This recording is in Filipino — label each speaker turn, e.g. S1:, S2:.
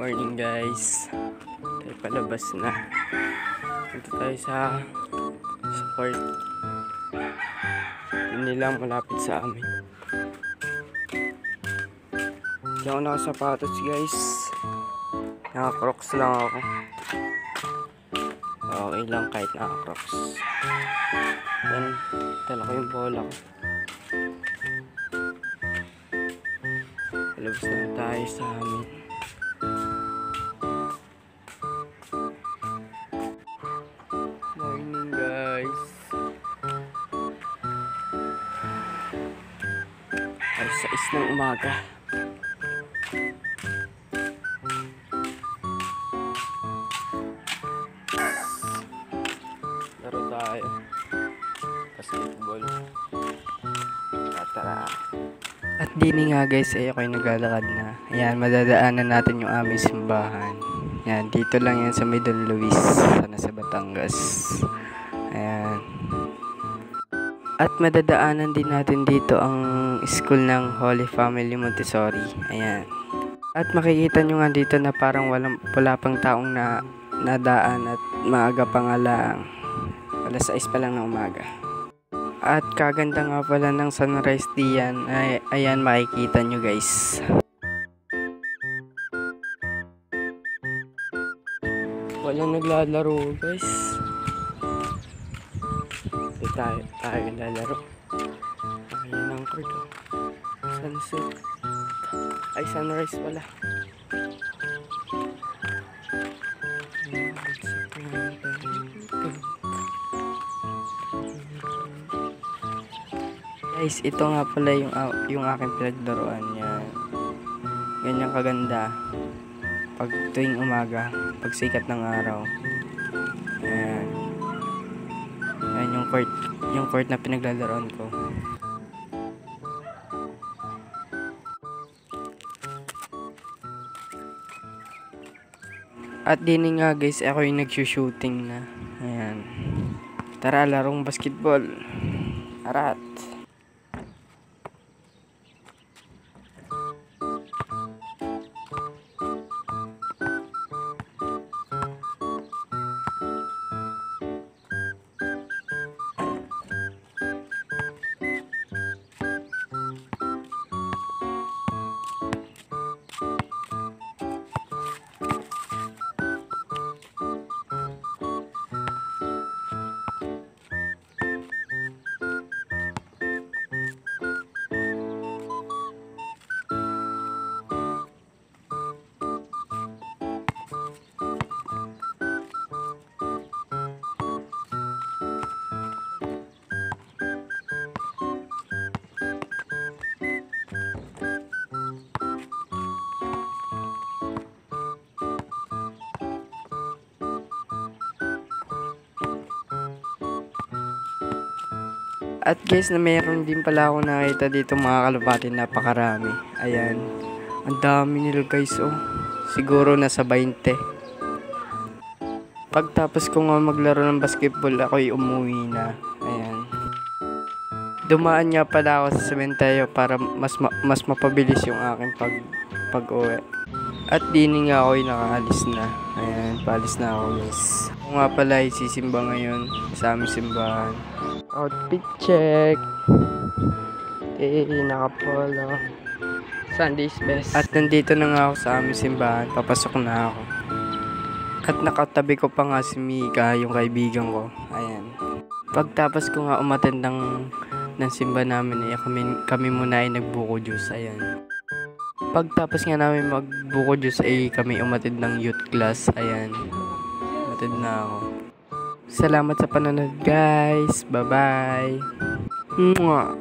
S1: Morning guys. Tayo palabas na. Punta tayo sa court. Yun nilang malapit sa amin. Hindi ako nakasapatos guys. Naka-crocs lang ako. Okay lang kahit naka-crocs. Yan. Dala ko yung bola ko. Palabas na tayo sa amin. Morning guys. Alas 6 ng umaga. Laro tayo. Basketball. Tara. At dini nga guys, ay ako'y naglalakad na. Ayan, madadaanan natin yung aming simbahan. Ayan, dito lang yan sa may Don Luis, sana sa Batangas. Ayan. At madadaanan din natin dito ang school ng Holy Family Montessori. Ayan. At makikita nyo nga dito na parang wala pang taong nadaan at maaga pa nga lang. Alas 6 pa lang ng umaga. At kaganda nga pala ng sunrise diyan. Ayan, makikita nyo guys. Walang naglalaro guys. Tayo naglalaro. Ayan ang court. Sunset. Ay, sunrise pala. Guys, ito nga pala yung aking pinaglaruan. Yan. Ganyan kaganda pag tuwing umaga, pag sikat ng araw. Ayan. Ayan yung court na pinaglaruan ko. At din nga guys, ako yung nagsushooting na. Ayan. Tara, larong basketball. Arat. At guys, na mayroon din pala ako nakita dito mga kalapati, napakarami. Ayan. Ang dami nila guys, oh. Siguro nasa 20. Pagtapos ko nga maglaro ng basketball, ako'y umuwi na. Ayan. Dumaan nga pala ako sa sementeryo para mas mapabilis yung aking pag-uwi. At dini nga ako'y nakaalis na. Ayan, paalis na ako guys. Ako nga pala ay sisimba ngayon sa aming simbahan. Outfit check. Nakapolo. Sunday's best. At nandito na nga ako sa aming simbahan. Papasok na ako. At nakatabi ko pa nga si Mika, yung kaibigan ko. Ayan. Pagtapos ko nga umattend ng simba namin, kami muna ay nagbuko juice. Ayan. Pagtapos nga namin magbuko juice ay kami umattend ng youth class. Ayan. Umattend na ako. Salamat sa panonood guys. Bye-bye. Mwah.